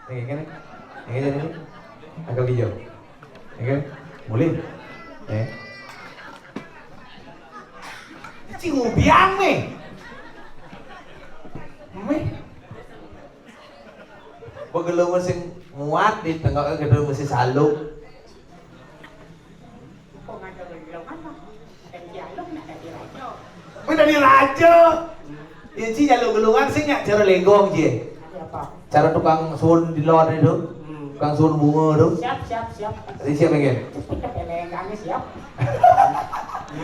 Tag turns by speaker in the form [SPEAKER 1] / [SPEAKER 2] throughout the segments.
[SPEAKER 1] Ini kan? Ini kan ini? Agak hijau. Ini kan? Boleh? Ci ngubiang nih. Pagalaw mo sing muat di tengah gedung mesti saluk. Dari raja. Ini sih jalur-galungan sih nggak cara lenggong je. Cara tukang sun di luar itu, tukang sun bunga itu.
[SPEAKER 2] Siap.
[SPEAKER 1] Siap enggak?
[SPEAKER 2] Siap.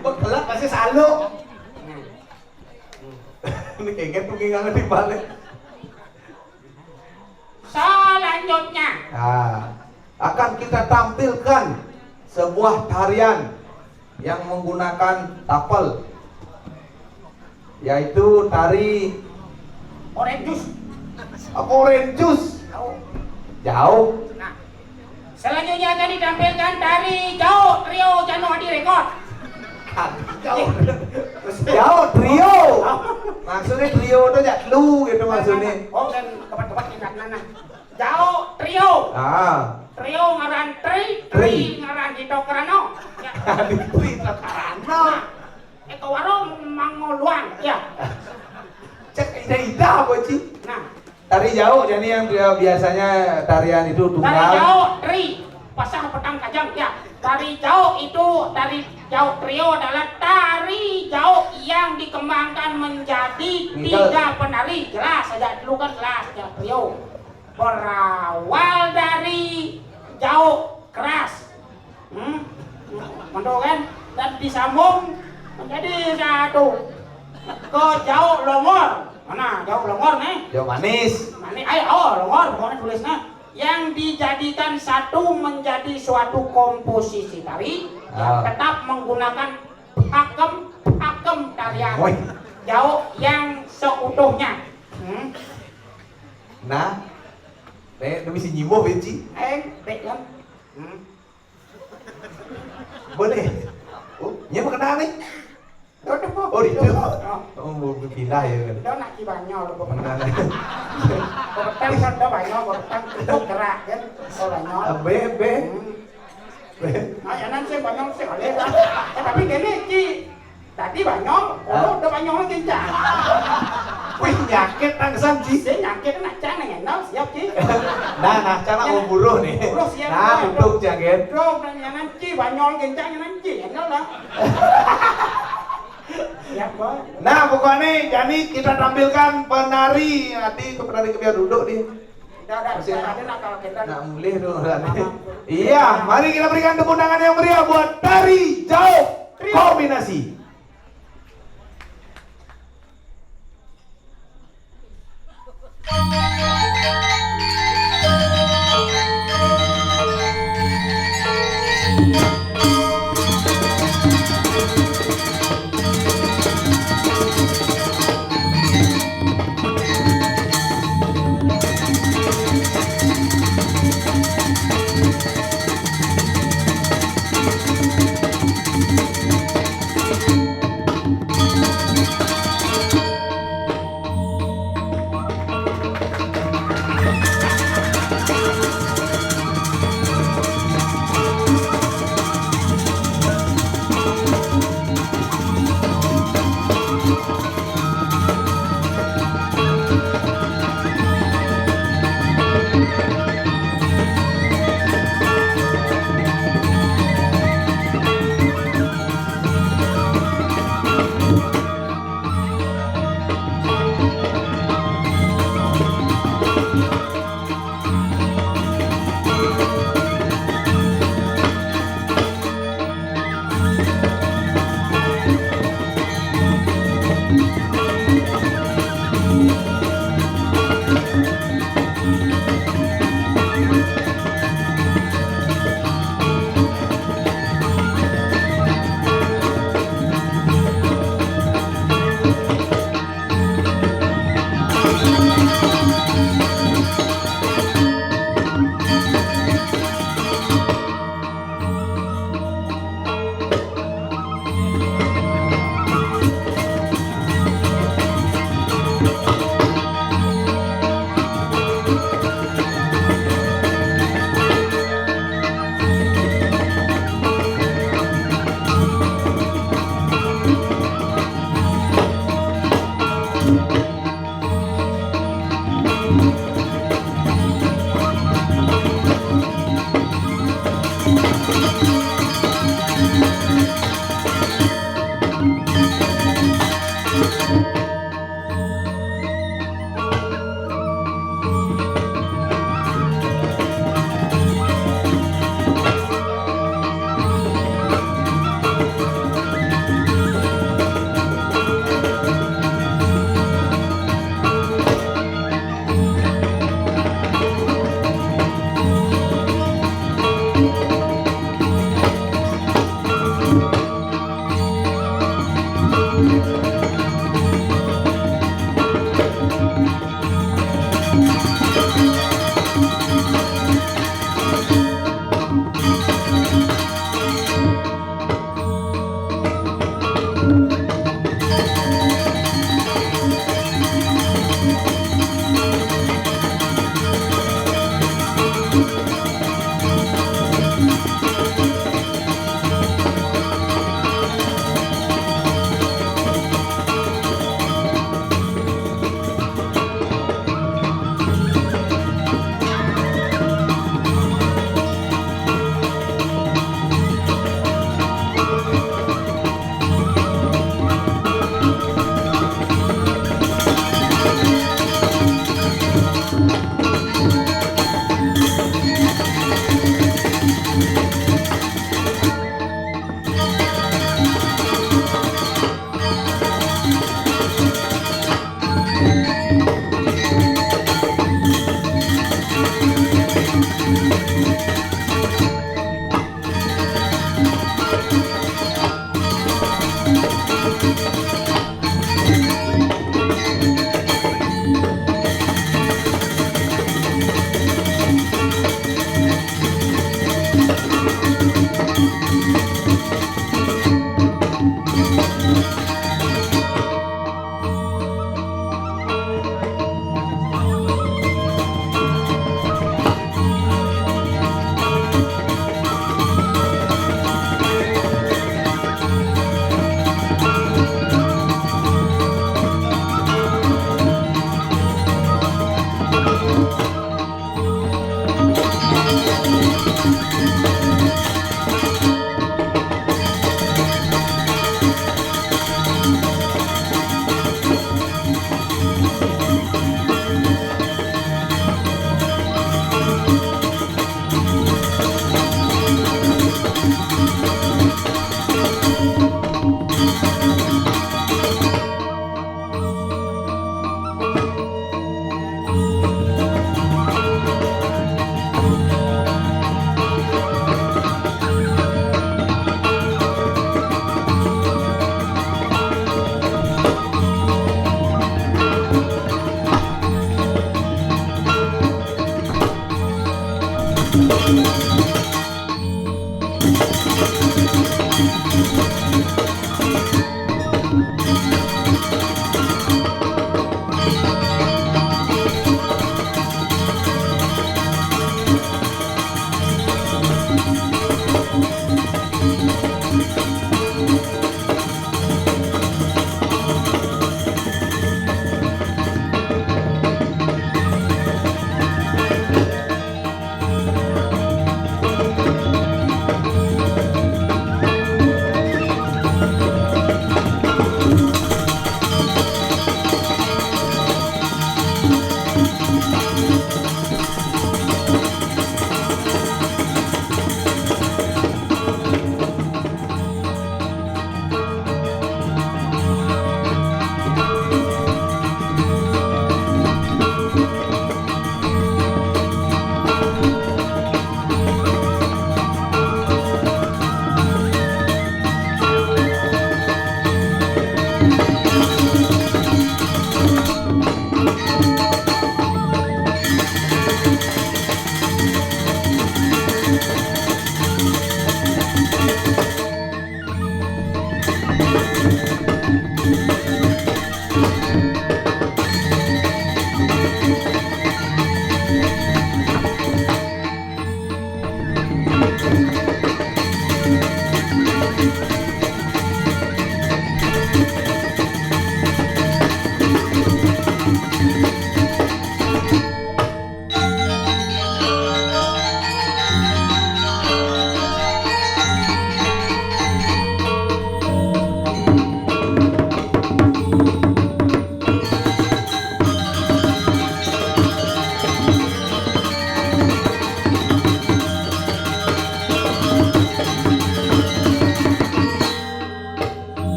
[SPEAKER 1] Kok gelap masih saluk. Ini kayaknya tuh nggak ngerti balik.
[SPEAKER 2] Selanjutnya
[SPEAKER 1] Akan kita tampilkan sebuah tarian yang menggunakan tapel, yaitu tari
[SPEAKER 2] orange juice.
[SPEAKER 1] Jauh.
[SPEAKER 2] Nah, selanjutnya akan ditampilkan tari jauh trio Januari Record.
[SPEAKER 1] Jauh trio. Maksudnya trio itu ya lu gitu maksudnya.
[SPEAKER 2] Oh, dan kebat-kebat tingkat nana. Jauh trio. Trio ngaran tri ngaran Dito Karano. Ya.
[SPEAKER 1] Tri Karano.
[SPEAKER 2] Eko warung mangoluan. Ya.
[SPEAKER 1] Cek ida apa sih?
[SPEAKER 2] Nah,
[SPEAKER 1] tari jauh jadi yang biasanya tarian itu tunggal.
[SPEAKER 2] Tari jauh tri pasang petang kajang ya. Tari jauh itu tari jauh trio adalah tari jauh yang dikembangkan menjadi 3 penari. Jelas saja dulu kan jelas ya trio. Berawal dari jauh keras. Mantap kan? Dan disambung menjadi satu ke jauh longor. Mana jauh longor nih?
[SPEAKER 1] Jauh manis.
[SPEAKER 2] Longor pokoknya tulisnya yang dijadikan satu menjadi suatu komposisi tari yang tetap menggunakan pakem tarian jauh yang seutuhnya.
[SPEAKER 1] Nah, demi si nyimbo benci.
[SPEAKER 2] Baiklah.
[SPEAKER 1] Boleh. Nyimbo kenal nih. Oh, itu. Oh, mau pindah ya.
[SPEAKER 2] Đó nak chi banyak lo
[SPEAKER 1] Kenal.
[SPEAKER 2] Bertang kan dah banyak bertang cukup gerak kan. Oh banyak.
[SPEAKER 1] B.
[SPEAKER 2] Nah, ya nanti banyak sekali lah. Tapi gini Ci, tadi banyak, udah banyak lagi kencang.
[SPEAKER 1] Wih, nyakit tangsan Ci.
[SPEAKER 2] Saya nyakit nak cang enak siap Ci.
[SPEAKER 1] Nah, cara mau buruh nih.
[SPEAKER 2] Buruh siap.
[SPEAKER 1] Nah, duduk jangan.
[SPEAKER 2] Duduk dan yang nanti banyak kencang yang nanti enak lah. Siap boy.
[SPEAKER 1] Nah, pokoknya jadi kita tampilkan penari. Nanti penari biar duduk nih.
[SPEAKER 2] Udah, ada nak kalau kita.
[SPEAKER 1] Nah, mulai dulu. Iya, mari kita berikan tepuk tangan yang meriah buat tari jauh kombinasi.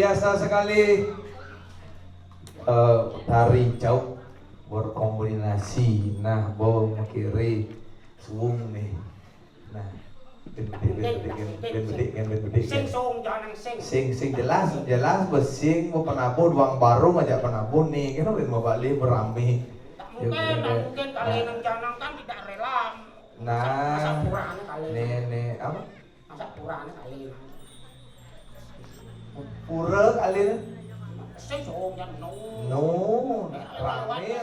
[SPEAKER 1] biasa sekali tari jauh berkombinasi. Nah, bawang kiri suung nih. Nah, ben-bedik.
[SPEAKER 2] Sing sung jangan sing.
[SPEAKER 1] Sing jelas besing mau penabur uang baru ngajak penabur nih. Kan mau balik berami.
[SPEAKER 2] Tak mungkin kalian yang janang kan tidak rela.
[SPEAKER 1] Nah,
[SPEAKER 2] masa purane kalian.
[SPEAKER 1] nih apa?
[SPEAKER 2] Masa purane kalian.
[SPEAKER 1] Pura kalian?
[SPEAKER 2] Sing sung jangan
[SPEAKER 1] No, rame.